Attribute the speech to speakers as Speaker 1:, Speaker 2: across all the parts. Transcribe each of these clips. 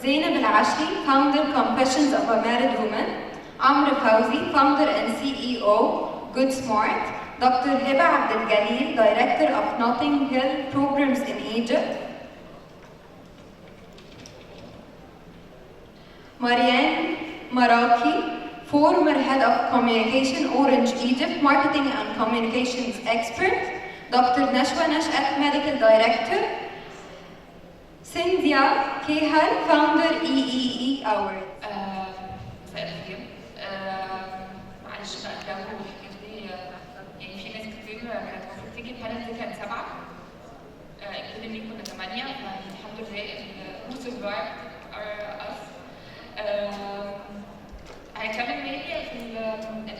Speaker 1: ZEINAB ASHRY, founder Confessions of a Married Woman. Amr Fawzi, founder and CEO, Good Smart. Dr. HEBA ABDELGALIL, director of Notting Hill programs in Egypt. MARAKY, former head of communication, Orange Egypt, marketing and communications expert. Dr. NASHWA medical director. KIEHL, founder EEE Awards.
Speaker 2: مساء الخير. معلش بقى الجو والحاجات دي يعني في ناس كتير كانت المفروض تيجي البانل دي كانت 7 including me كنا 8 فالحمد لله who survived are us. هنتكلم mainly في البانل دي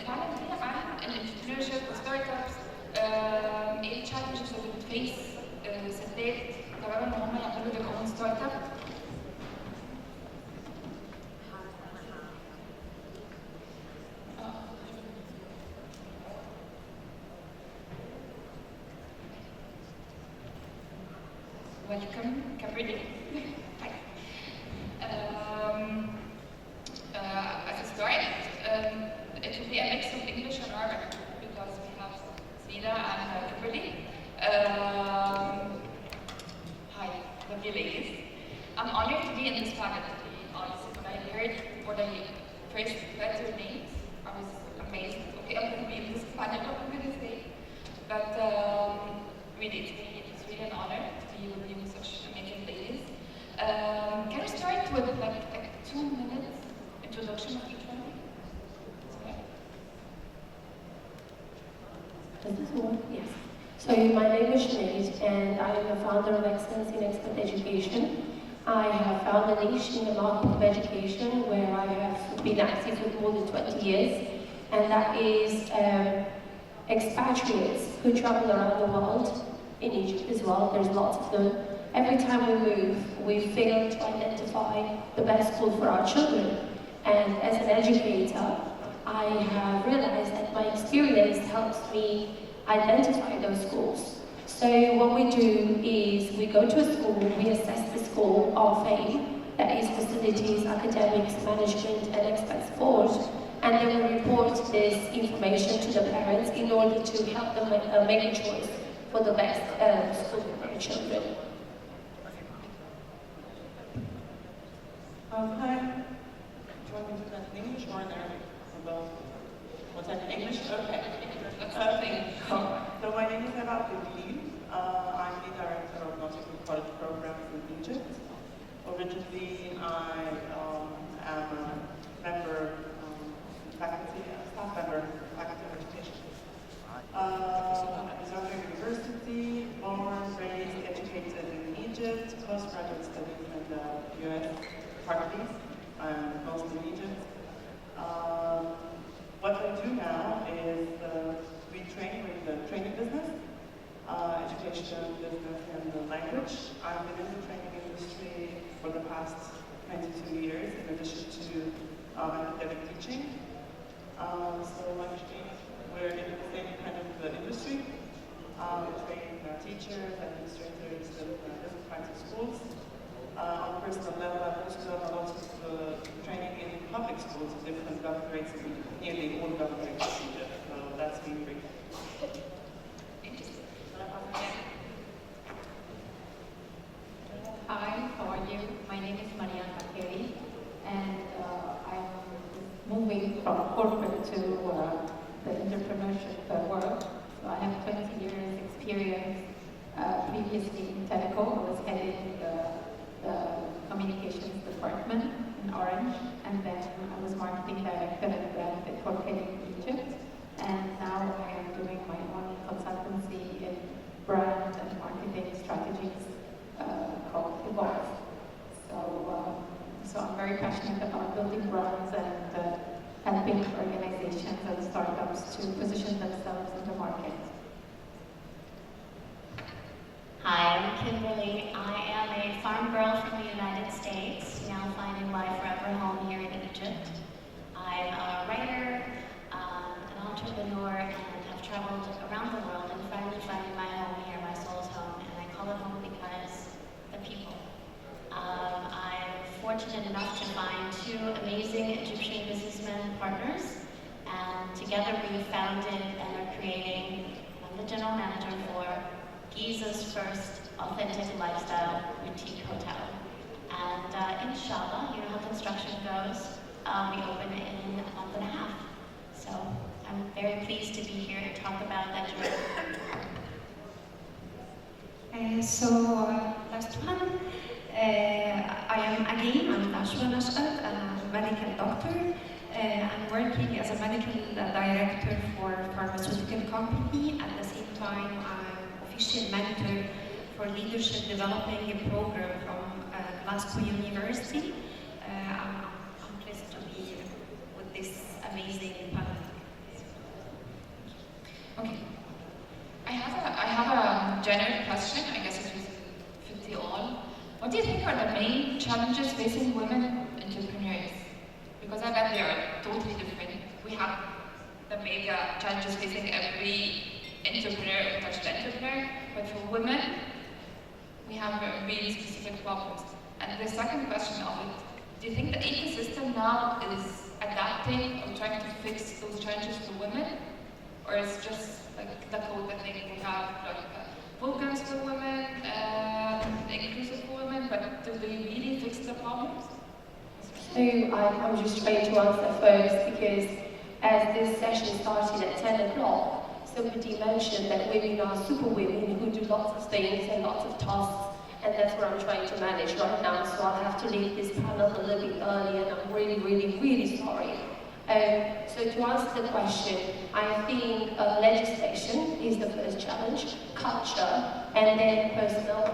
Speaker 2: عن الانتربرينورشيب والستارت ابس، ايه التشالنجز اللي بتفيس ستات قرروا ان هم يعملوا their own ستارت اب. Welcome, KIMBERLY. As a start, it will be a mix of English and Arabic because we have ZEINAB and KIMBERLY. Hi, lovely ladies. I'm honored to be in this panel, to be honest. When I heard, when I first read your names, I was amazed. Okay, I'm going to be in this panel, what I'm going to say. But really, it's really an honor to be with you, such amazing ladies. Can we start with like 2 minutes introduction of each one?
Speaker 3: Does this work? Yes. So my name is Sinead, and I am the founder of Excellence in Expert Education. I have found a niche in the market of education where I have been active for more than 20 years, and that is expatriates who travel around the world, in Egypt as well. There's lots of them. Every time we move, we fail to identify the best school for our children. And as an educator, I have realized that my experience helps me identify those schools. So what we do is we go to a school, we assess the school, our FAME, that is facilities, academics, management, and expert support, and then we report this information to the parents in order to help them make a choice for the best school for their children.
Speaker 4: Hi. Do you want me to do that in English or in Arabic? Or both? What's that in English? Okay. So my name is ABDELGALIL. I'm the director of Nautical College programs in Egypt. Originally, I am a member, staff member, faculty of education. Zurich University, born, raised, educated in Egypt, postgraduate studies in the US, partly, mostly in Egypt. What I do now is we train with the training business, education business, and the language. I've been in the training industry for the past 22 years, in addition to academic teaching. So actually, we're in the same kind of industry. We train teachers, administrators, and different kinds of schools. On a personal level, I've also done a lot of training in public schools, different governorates, nearly all governorates in Egypt. So that's been great.
Speaker 5: Hi, how are you? My name is MARIAN, and I'm moving from corporate to the entrepreneurship world. So I have 20 years experience. Previously in Teleco, I was heading the communications department in Orange, and then I was marketing director and brand heading in Egypt. And now I am doing my own consultancy in brand and marketing strategies called Evolve. So I'm very passionate about building brands and helping organizations and startups to position themselves in the market.
Speaker 6: Hi, I'm KIMBERLY. I am a farm girl from the United States, now finding my forever home here in Egypt. I'm a writer, an entrepreneur, and have traveled around the world and finally finding my home here, my soul's home, and I call it home because the people. I'm fortunate enough to find two amazing Egyptian businessmen partners, and together we founded and are creating, I'm the general manager for Giza's first authentic lifestyle boutique hotel. And inshallah, you know how construction goes, we open it in a month and a half. So I'm very pleased to be here to talk about that journey.
Speaker 7: Last one, I'm NASHWA, a medical doctor. I'm working as a medical director for a pharmaceutical company. At the same time, I'm official mentor for leadership developing a program from Glasgow University. I'm pleased to be here with this amazing panel.
Speaker 2: Okay. I have a general question, I guess it will fit you all. What do you think are the main challenges facing women entrepreneurs? Because I bet they are totally different. We have the mega challenges facing every entrepreneur, potential entrepreneur, but for women, we have really specific problems. And the second question of it, do you think the ecosystem now is adapting or trying to fix those challenges for women? Or is it just like the code that we have, like programs for women, inclusive for women, but do they really fix the problems?
Speaker 3: So I'm just trying to answer first because as this session started at 10 o'clock, somebody mentioned that women are super women who do lots of things and lots of tasks, and that's what I'm trying to manage right now, so I'll have to leave this panel a little bit early, and I'm really, really, really sorry. So to answer the question, I think legislation is the first challenge, culture, and then personal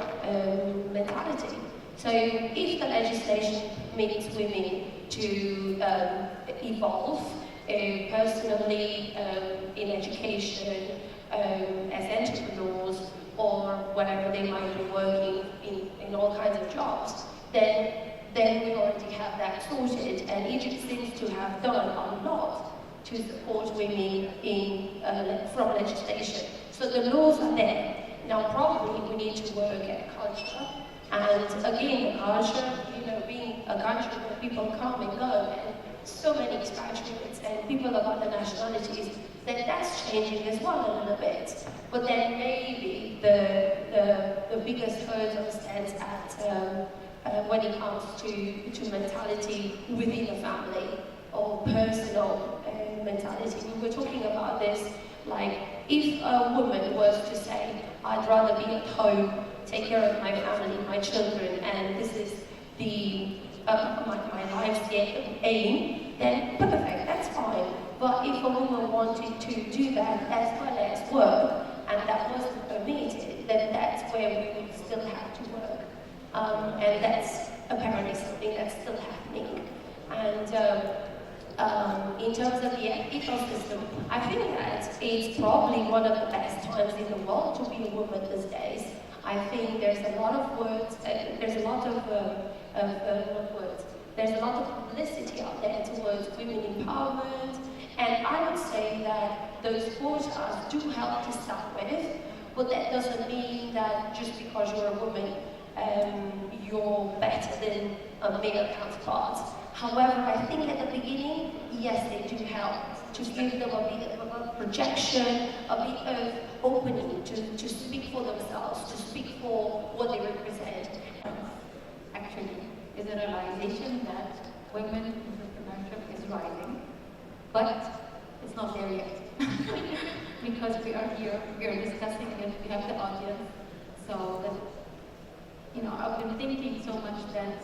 Speaker 3: mentality. So if the legislation permits women to evolve personally in education, as entrepreneurs, or whatever they might be working in all kinds of jobs, then we already have that sorted, and Egypt seems to have done a lot to support women from legislation. So the laws are there. Now probably we need to work at culture, and again, the culture, you know, being a country where people come and go, and so many expatriates and people of other nationalities, then that's changing as well a little bit. But then maybe the biggest hurdle stands at when it comes to mentality within a family or personal mentality. We were talking about this, like if a woman was to say, I'd rather be at home, take care of my family, my children, and this is my life's aim, then perfect, that's fine. But if a woman wanted to do that as well as work, and that wasn't permitted, then that's where we would still have to work. And that's apparently something that's still happening. And in terms of the ecosystem, I think that it's probably one of the best times in the world to be a woman these days. I think there's a lot of words, there's a lot of there's a lot of publicity out there towards women empowerment, and I would say that those quotas do help to start with, but that doesn't mean that just because you're a woman, you're better than a male counterpart. However, I think at the beginning, yes, they do help to give them a bit of a projection, a bit of opening to speak for themselves, to speak for what they represent.
Speaker 5: Actually, is a realization that women entrepreneurship is rising, but it's not there yet. Because we are here, we are discussing it, we have the audience, so that, you know, I've been thinking so much that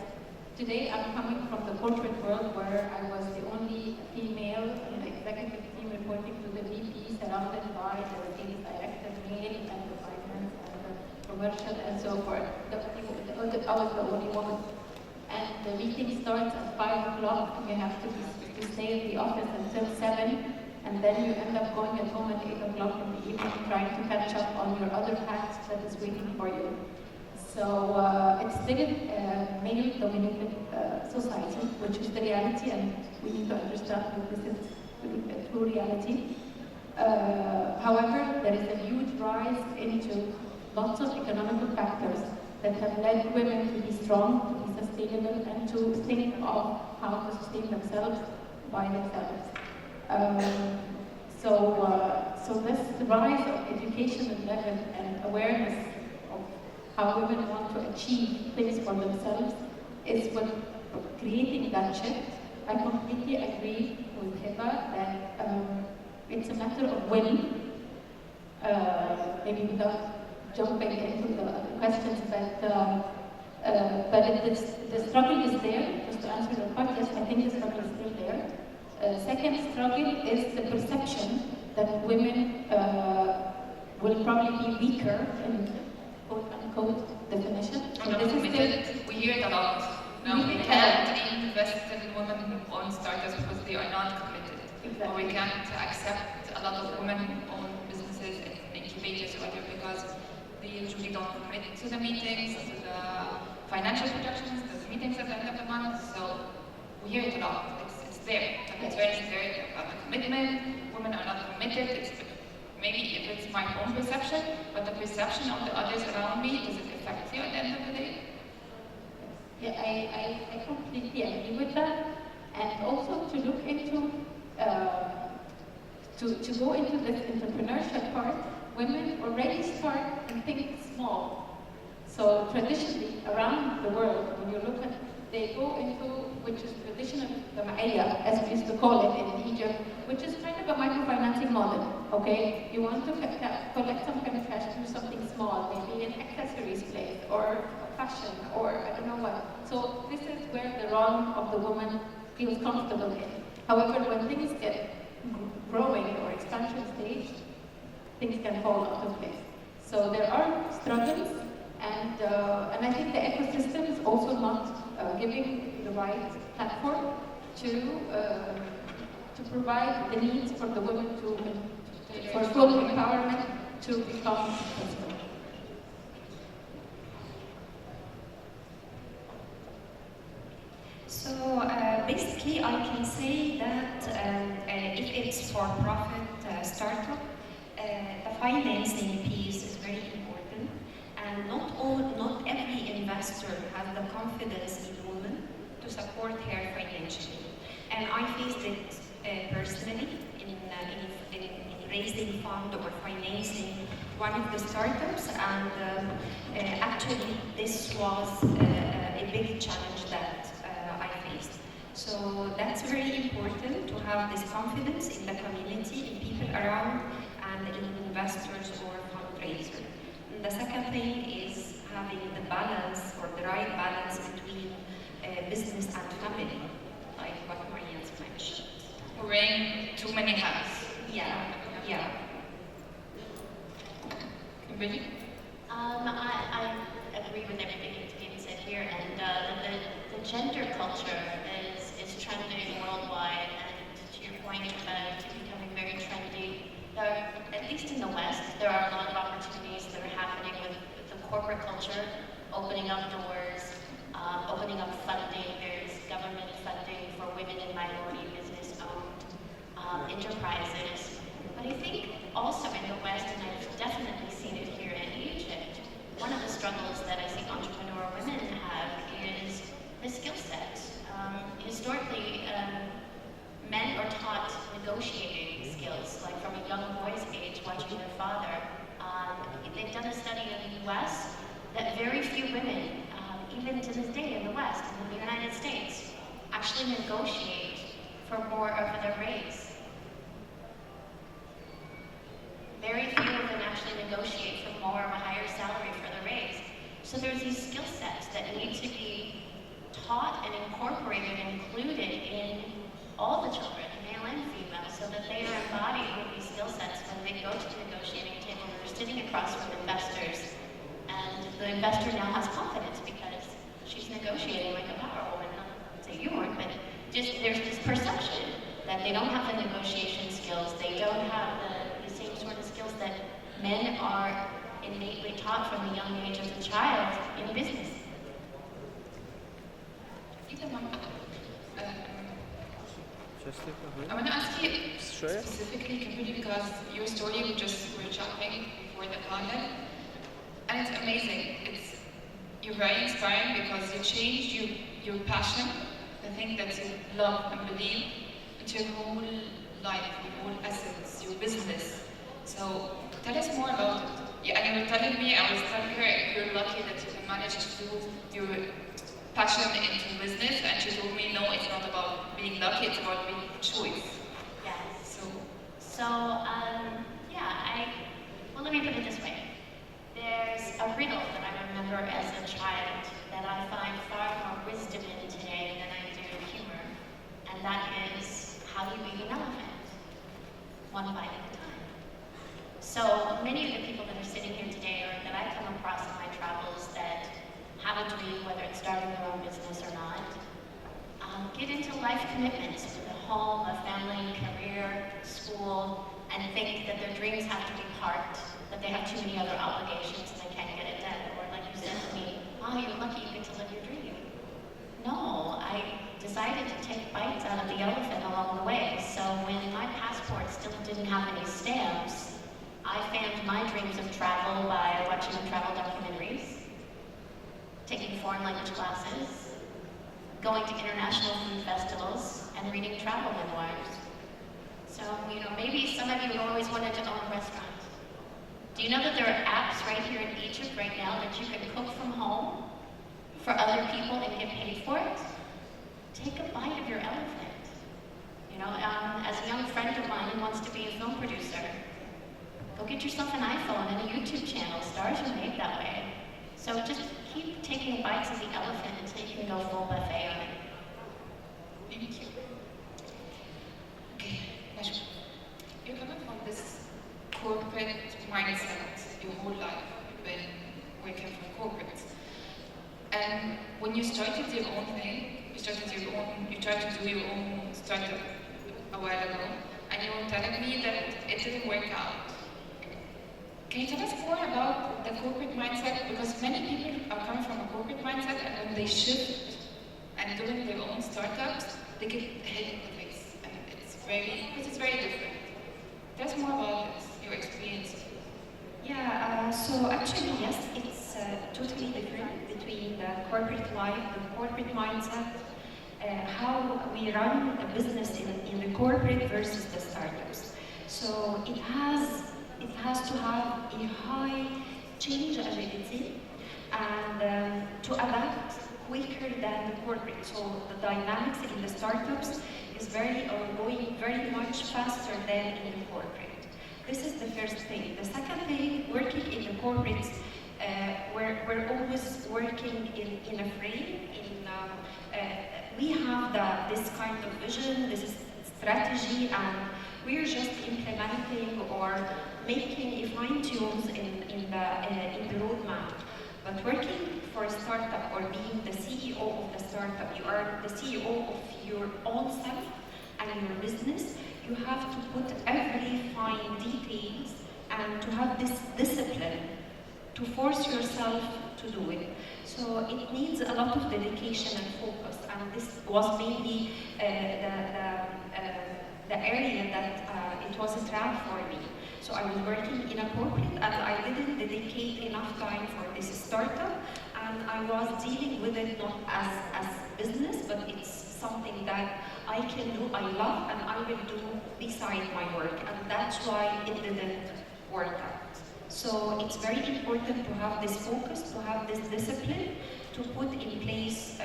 Speaker 5: today I'm coming from the corporate world where I was the only female in the executive team reporting to the VP, surrounded by the sales director, male, and the finance, and the commercial, and so forth. I was the only woman. And the meeting starts at 5 o'clock, and you have to stay in the office until 7, and then you end up going at home at 8 o'clock in the evening trying to catch up on your other tasks that is waiting for you. So it's still a male-dominated society, which is the reality, and we need to understand that this is a true reality. However, there is a huge rise into lots of economical factors that have led women to be strong, to be sustainable, and to to think of how to sustain themselves by themselves. So this rise of educational level and awareness of how women want to achieve things for themselves is what creating that shift. I completely agree with HEBA that it's a matter of will. Maybe without jumping into the questions, but the struggle is there. Just to answer your question, yes, I think the struggle is still there. Second struggle is the perception that women will probably be weaker in quote-unquote definition.
Speaker 2: I'm not committed. We hear it a lot. No, we can't invest in women-owned startups because they are not committed.
Speaker 5: Exactly.
Speaker 2: Or we can't accept a lot of women-owned businesses and incubators or whatever because they usually don't commit to the meetings, to the financial projections, to the meetings at the end of the month. So we hear it a lot. It's there. It's very there about the commitment. Women are not committed. It's maybe if it's my own perception, but the perception of the others around me, does it affect you at the end of the day?
Speaker 5: Yeah, I completely agree with that. And also to look into, to go into this entrepreneurship part, women already start and think small. So traditionally, around the world, when you look at, they go into, which is traditional jama'iyya, as we used to call it in Egypt, which is kind of a microfinancing model, okay? You want to collect some kind of cash, do something small, maybe an accessories place, or fashion, or I don't know what. So this is where the role of the woman feels comfortable in. However, when things get growing or expansion stage, things can fall out of place. So there are struggles, and I think the ecosystem is also not giving the right platform to provide the needs for the women for full empowerment to become successful.
Speaker 7: So basically, I can say that if it's for-profit startup, the financing piece is very important, and not every investor has the confidence in women to support her financially. And I faced it personally in raising fund or financing one of the startups, and actually this was a big challenge that I faced. So that's very important to have this confidence in the community, in people around, and in investors or fundraisers. And the second thing is having the balance or the right balance between business and family, like what Marian's mentioned.
Speaker 2: Wearing too many hats.
Speaker 7: Yeah.
Speaker 2: Kimberly?
Speaker 6: I agree with everything that's being said here, and the gender culture is trending worldwide, and to your point about it becoming very trendy, at least in the West, there are a lot of opportunities that are happening with the corporate culture, opening up doors, opening up funding. There's government funding for women and minority business-owned enterprises. But I think also in the West, and I've definitely seen it here in Egypt, one of the struggles that I think entrepreneur women have is the skill set. Historically, men are taught negotiating skills, like from a young boy's age, watching their father. They've done a study in the US that very few women, even to this day in the West, in the United States, actually negotiate for more of their raise. Very few of them actually negotiate for more of a higher salary for the raise. So there's these skill sets that need to be taught and incorporated and included in all the children, male and female, so that they are embodied with these skill sets when they go to the negotiating table. They're sitting across from investors, and the investor now has confidence because she's negotiating like a power woman. Not to say you weren't, but just there's this perception that they don't have the negotiation skills, they don't have the same sort of skills that men are innately taught from a young age as a child in business.
Speaker 2: I want to ask you specifically, Kimberly, because your story we just were chatting before the panel, and it's amazing. You're very inspiring because you changed your passion, the thing that you love and believe, into your whole life, your whole essence, your business. So tell us more about it. Yeah, and you were telling me, I was telling her, you're lucky that you can manage to do your passion into business, and she told me, no, it's not about being lucky, it's about being choice.
Speaker 6: Yes. Well, let me put it this way. There's a riddle that I remember as a child that I find far more wisdom in today than I do humor, and that is, how do you eat an elephant? One bite at a time. So many of the people that are sitting here today, or that I come across in my travels, that have a dream, whether it's starting their own business or not, get into life commitments with a home, a family, career, school, and think that their dreams have to be parked, that they have too many other obligations and they can't get it done. Or like you said to me, oh, you're lucky you get to live your dream. No, I decided to take bites out of the elephant along the way. So when my passport still didn't have any stamps, I fanned my dreams of travel by watching travel documentaries, taking foreign language classes, going to international food festivals, and reading travel memoirs. So, maybe some of you have always wanted to own a restaurant. Do you know that there are apps right here in Egypt right now that you can cook from home for other people and get paid for it? Take a bite of your elephant. As a young friend of mine who wants to be a film producer, go get yourself an iPhone and a YouTube channel. Stars are made that way. So just keep taking bites of the elephant until you can go full buffet on it.
Speaker 2: Thank you. Okay, Nashwa, you're coming from this corporate mindset your whole life. You've been working for corporates. And when you started your own thing, you tried to do your own startup a while ago, and you were telling me that it didn't work out. Can you tell us more about the corporate mindset? Because many people are coming from a corporate mindset, and when they shift and doing their own startups, they get hit in the face, and it's very different. Tell us more about this, your experience.
Speaker 7: Yeah, so actually, yes, it's totally different between the corporate life, the corporate mindset, how we run a business in the corporate versus the startups. So it has to have a high change agility and to adapt quicker than the corporate. So the dynamics in the startups is going very much faster than in the corporate. This is the first thing. The second thing, working in the corporate, we're always working in a frame. We have this kind of vision, this is strategy, and we're just implementing or making a fine-tunes in the roadmap. But working for a startup or being the CEO of the startup, you are the CEO of your own self and your business. You have to put every fine details and to have this discipline to force yourself to do it. So it needs a lot of dedication and focus, and this was mainly the area that it was a trap for me. So I was working in a corporate and I didn't dedicate enough time for this startup, and I was dealing with it not as business, but it's something that I can do, I love, and I will do beside my work, and that's why it didn't work out. So it's very important to have this focus, to have this discipline, to put in place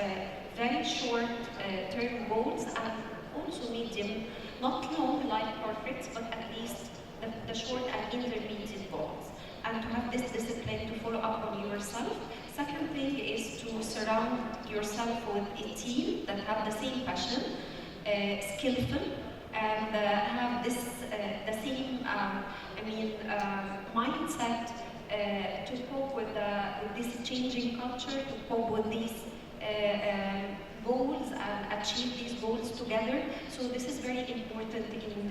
Speaker 7: very short-term goals and also medium, not long like corporates, but at least the short and intermediate goals. And to have this discipline to follow up on yourself. Second thing is to surround yourself with a team that have the same passion, skillful, and have this the same mindset to cope with this changing culture, to cope with these goals and achieve these goals together. So this is very important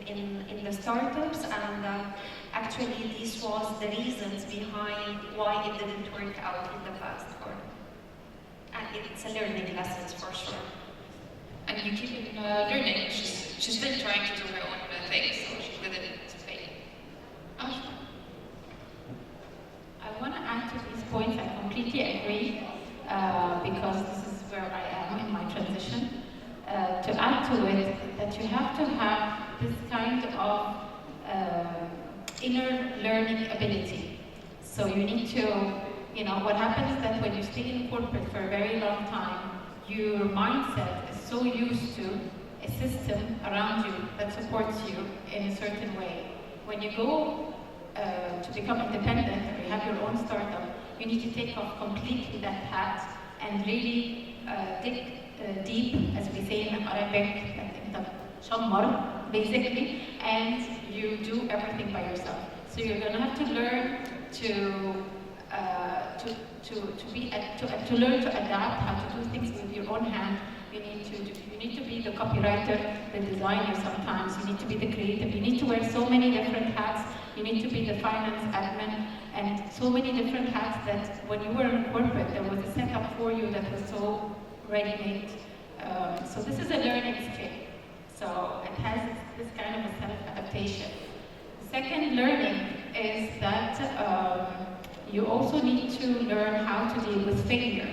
Speaker 7: in the startups, and actually this was the reasons behind why it didn't work out in the past. And it's a learning lesson for sure.
Speaker 2: And you keep learning. She's still trying to do her own thing, so she didn't fail. ASHRY.
Speaker 5: I want to add to these points. I completely agree because this is where I am in my add to it that you have to have this kind of inner learning ability. So you need to, you know, what happens is that when you stay in corporate for a very long time, your mindset is so used to a system around you that supports you in a certain way. When you go to become independent or you have your own startup, you need to take off completely that hat and really dig deep, as we say in Arabic, basically, and you do everything by yourself. So you're going to have to learn to learn to adapt, how to do things with your own hand. You need to be the copywriter, the designer sometimes. You need to be the creative. You need to wear so many different hats. You need to be the finance admin, and so many different hats that when you were in corporate, there was a setup for you that was so ready-made. So this is a learning skill. So it has this kind of a self-adaptation. The second learning is that you also need to learn how to deal with failure.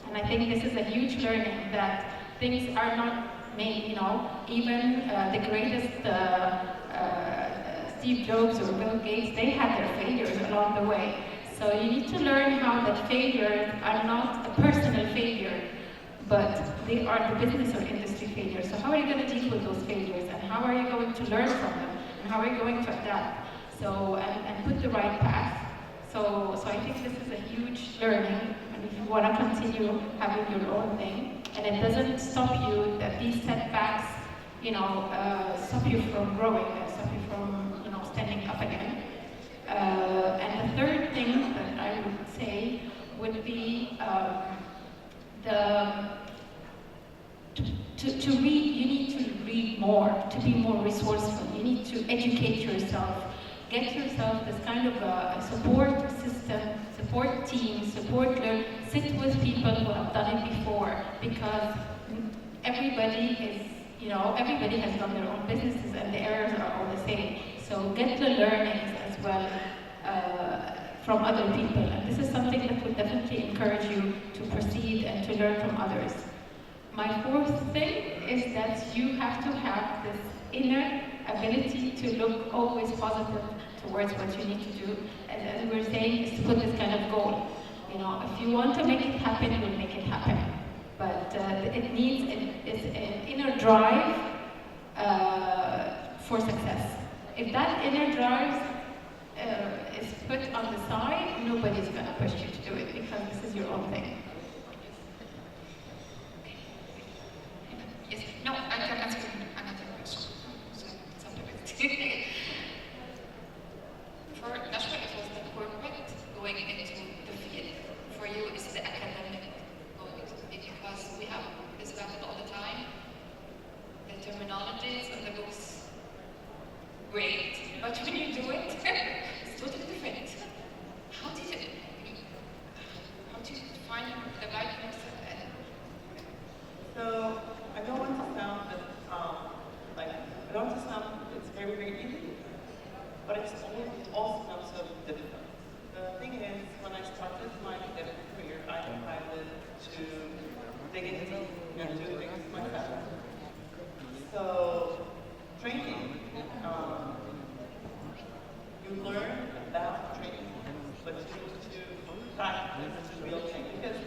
Speaker 5: And I think this is a huge learning, that things are not made, you know, even the greatest Steve Jobs or Bill Gates, they had their failures along the way. So you need to learn how that failures are not a personal failure, but they are the business or industry failures. So how are you going to deal with those failures, and how are you going to learn from them, and how are you going to adapt? So, and put the right path. So I think this is a huge learning, and if you want to continue having your own thing, and it doesn't stop you, that these setbacks, you know, stop you from growing, stop you from, you know, standing up again. And the third thing that I would say would be to read. You need to read more, to be more resourceful. You need to educate yourself. Get yourself this kind of a support system, support team, sit with people who have done it before, because everybody is, you know, everybody has done their own businesses and the errors are all the same. So get the learnings as well from other people. And this is something that would definitely encourage you to proceed and to learn from others. My fourth thing is that you have to have this inner ability to look always positive towards what you need to do. As we were saying, is to put this kind of goal. You know, if you want to make it happen, you'll make it happen. But it needs an inner drive for success. If that inner drive is put on the side, nobody's going to push you to do it, because this is your own thing.
Speaker 2: Yes, no, I can answer another question. For NASHWA, it was the corporate going into the field. For you, it's the academic going into the field, because we have this battle all the time. The terminologies and the books, great, but when you do it, it's totally different. How do you find the right mix of that?
Speaker 4: So I don't want to sound that, I don't want to sound it's very, very easy, but it also sounds so difficult. The thing is, when I started my academic career, I decided to dig into and do things myself. So training, you learn about training, but you need to practice the real thing, because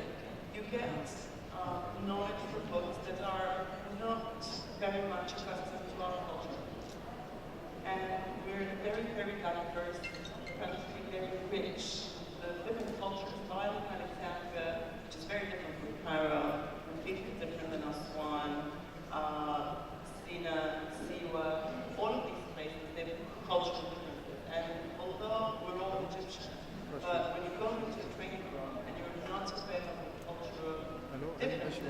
Speaker 4: you get knowledge from books that are not very much accustomed to our culture. And we're a very, very diverse country, very rich. The different cultures, Violent Alexandria, which is very different from Cairo, completely different than Aswan, Sina, Siwa, all of these places, they have cultural differences. And although we're all Egyptian, but when you go into a training program and you're not aware of the cultural differences,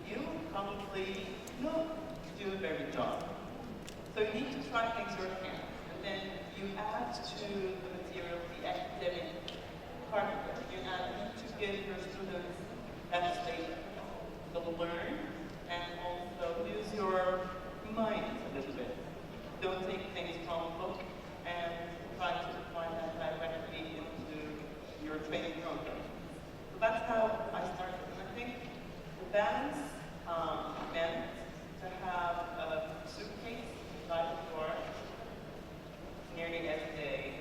Speaker 4: you probably don't do a very good job. So you need to try things yourself, and then you add to the material the academic part of it. You need to give your students that space to learn and also use your mind a little bit. Don't take things from a book and try to apply that directly into your training program. So that's how I started. And I think the balance meant excited for nearly every day.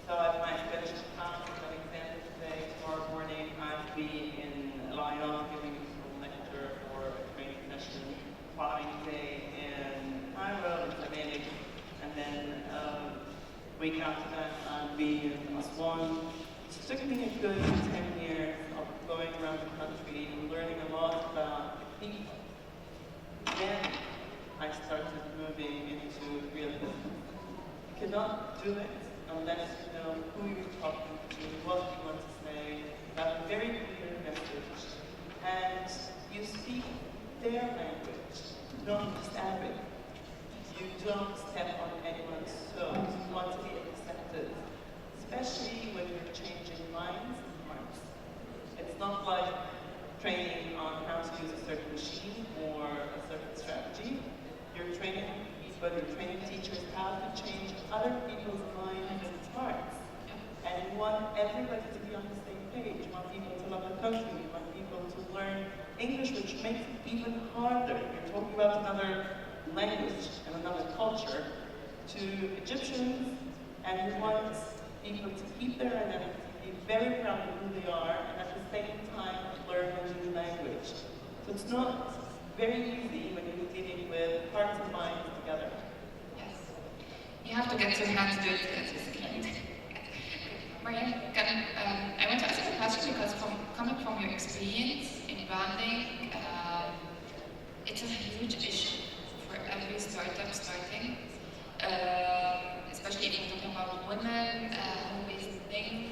Speaker 4: So I might finish class with an example today. Tomorrow morning I'll be in Lyon giving a lecture or a training session. Following day in Cairo, in Senegal, and then week after that I'll be in Aswan. It took me a good 10 years of going around the country and learning a lot about the people. Then I started moving into real business. You cannot do it unless you know who you're talking to, what you want to say, have a very clear message, and you speak their language, not just Arabic. You don't step on anyone's toes. You want to be accepted, especially when you're changing minds and hearts. It's not like training on how to use a certain machine or a certain strategy. You're training people, you're training teachers how to change other people's minds and hearts. And you want everybody to be on the same page. You want people to love the country. You want people to learn English, which makes it even harder. You're talking about another language and another culture to Egyptians, and you want people to keep their identity, be very proud of who they are, and at the same time learn a new language. So it's not very easy when you're dealing with hearts and minds together.
Speaker 2: Yes. You have to get your hands dirty, as you said. Marian, I want to ask you a question because coming from your experience in branding, it's a huge issue for every startup starting, especially if you're talking about women who is think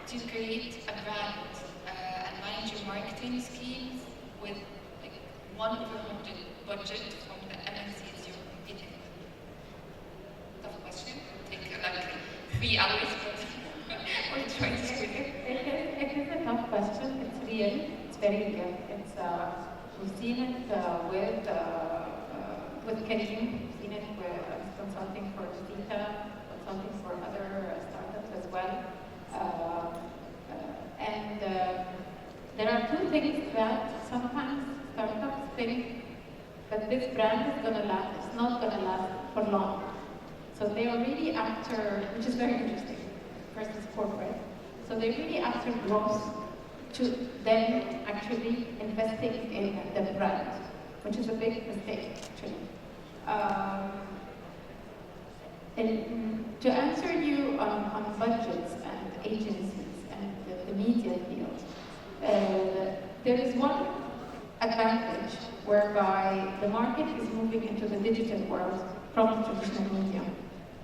Speaker 2: to create a brand and manage your marketing schemes with like 1/100 budget from the MNCs you're competing with. Tough question. Take like 3 hours, but we'll try to do it.
Speaker 5: It is a tough question. It's real. It's very real. It's we've seen it with Karim. We've seen it with consulting for Giza, consulting for other startups as well. And there are two things that sometimes startups think that this brand is going to last. It's not going to last for long. So they are really after, which is very interesting, versus corporate. So they're really after growth to then actually investing in the brand, which is a big mistake, actually. And to answer you on budgets and agencies and the media field, there is one advantage whereby the market is moving into the digital world from the traditional media.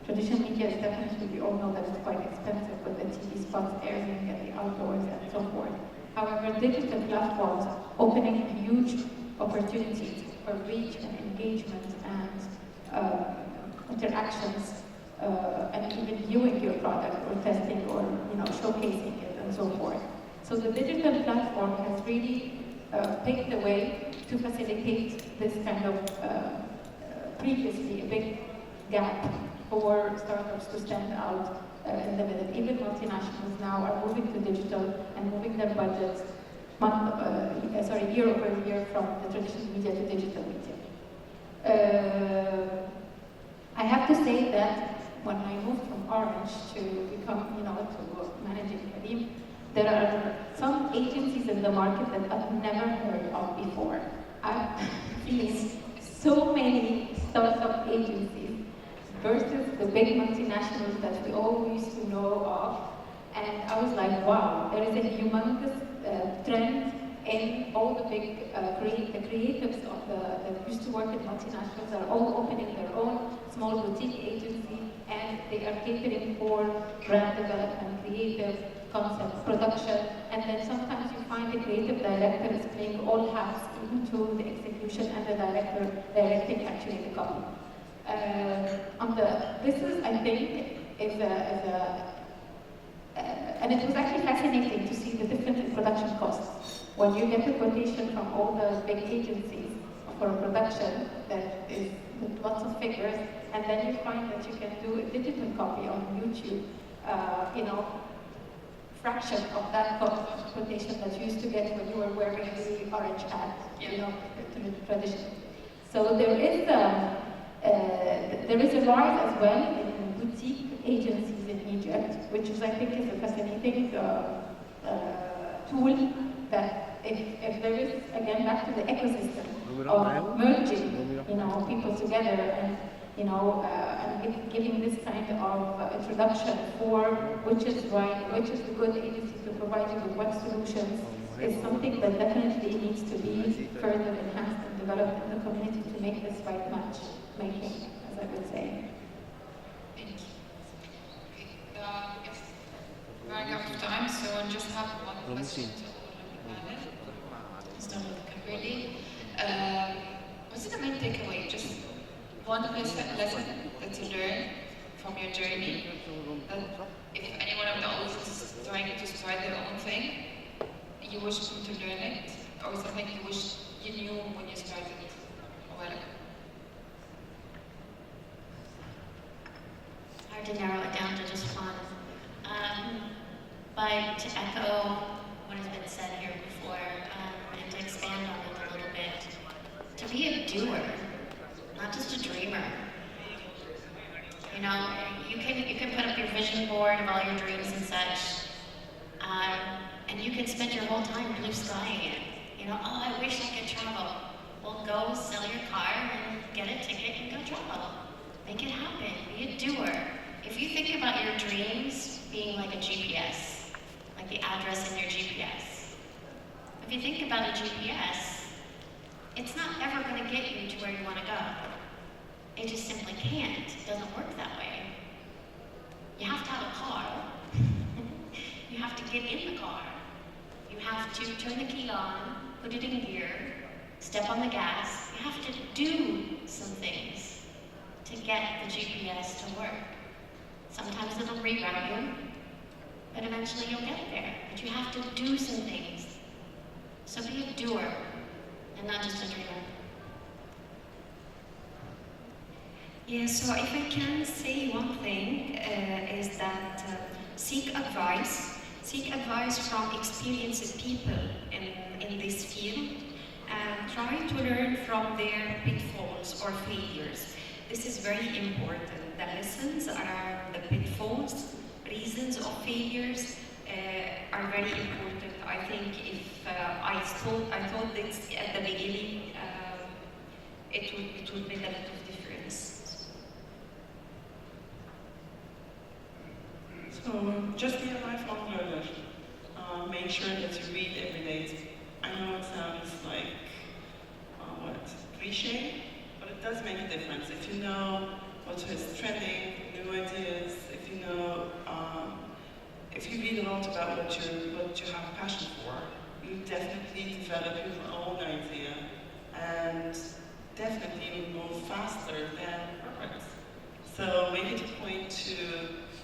Speaker 5: Traditional media is definitely, we all know that it's quite expensive with the TV spots airing and the outdoors and so forth. However, digital platforms opening huge opportunities for reach and engagement and interactions and even viewing your product or testing or showcasing it and so forth. So the digital platform has really paved the way to facilitate this kind of previously a big gap for startups to stand out in the middle. Even multinationals now are moving to digital and moving their budgets year over year from the traditional media to digital media. I have to say that when I moved from Orange to become, to managing Karim, there are some agencies in the market that I've never heard of before. I've seen so many startup agencies versus the big multinationals that we all used to know of. And I was like, wow, there is a humongous trend in all the big creatives of that used to work in multinationals are all opening their own small boutique agency, and they are catering for brand development, creative concept, production, and then sometimes you find the creative director is playing all hats, even to the execution and the director directing actually the copy. This is, I think, and it was actually fascinating to see the difference in production costs. When you get a quotation from all the big agencies for a production that is with lots of figures, and then you find that you can do a digital copy on YouTube, fraction of that quotation that you used to get when you were wearing the orange hat, traditional.
Speaker 3: So there is a rise as well in boutique agencies in Egypt, which is, I think, is a fascinating tool that if there is, again, back to the ecosystem of merging, people together and, and giving this kind of introduction for which is right, which is the good agency to provide you with what solutions, is something that definitely needs to be further enhanced and developed in the community to make this right match making, as I would say.
Speaker 2: Thank you. Okay. Yes. We're running out of time, so I just have one question to all of the panel. Start with Kimberly. What's the main takeaway? Just one lesson that you learned from your journey. That if anyone of the audience is trying to start their own thing, you wish them to learn it, or something you wish you knew when you started? Well,
Speaker 6: hard to narrow it down to just one. But to echo what has been said here before, and to expand on it a little bit, to be a doer, not just a dreamer. You can put up your vision board of all your dreams and such, and you can spend your whole time blue skying it. Oh, I wish I could travel. Well, go sell your car and get a ticket and go travel. Make it happen. Be a doer. If you think about your dreams being like a GPS, like the address in your GPS, if you think about a GPS, it's not ever going to get you to where you want to go. It just simply can't. It doesn't work that way. You have to have a car. You have to get in the car. You have to turn the key on, put it in gear, step on the gas. You have to do some things to get the GPS to work. Sometimes it'll reroute you, but eventually you'll get there. But you have to do some things. So be a doer, and not just a dreamer.
Speaker 7: Yeah, so if I can say one thing, is that seek advice from experienced people in this field, and try to learn from their pitfalls or failures. This is very important. The lessons around the pitfalls, reasons of failures are very important. I think if I thought this at the beginning, it would make a lot of difference.
Speaker 4: So just be a lifelong learner. Make sure that you read every day. I know it sounds like cliche, but it does make a difference. If you know what is trending, new ideas, if you know, if you read a lot about what you have passion for, you definitely develop your own idea, and definitely will move faster than progress. So make it a point to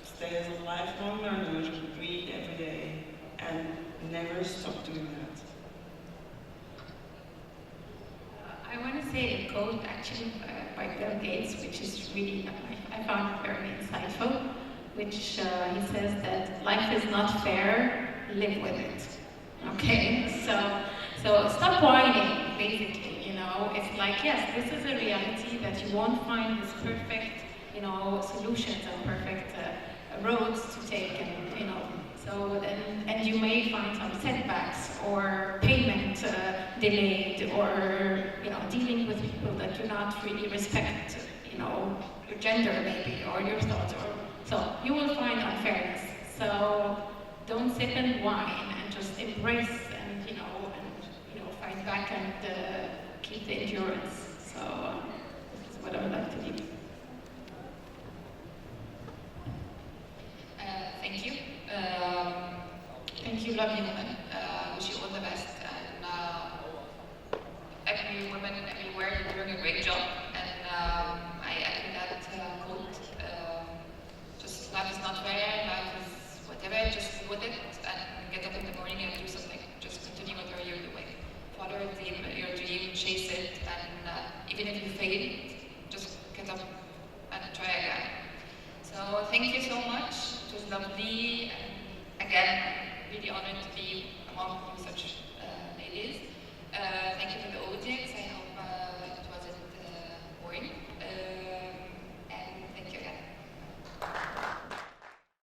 Speaker 4: stay as a lifelong learner, read every day, and never stop doing that.
Speaker 5: I want to say a quote actually by Bill Gates, which is really, I found very insightful, which he says that life is not fair, live with it. Okay, so stop whining, basically, it's like, yes, this is a reality that you won't find this perfect, solutions and perfect roads to take, and, so and you may find some setbacks or payment delayed, or dealing with people that do not really respect your gender maybe, or your thoughts, or so you will find unfairness. So don't sit and whine, and just embrace and fight back and keep the endurance. So this is what I would like to leave.
Speaker 2: Thank you. Thank you, lovely women. Wish you all the best. And every woman everywhere, you're doing a great job. And I echo that quote. Just life is not fair, life is whatever, just deal with it and get up in the morning and do something. Just continue whatever you're doing. Follow your dream, chase it, and even if you fail, just get up and try again. So thank you so much. It was lovely. And again,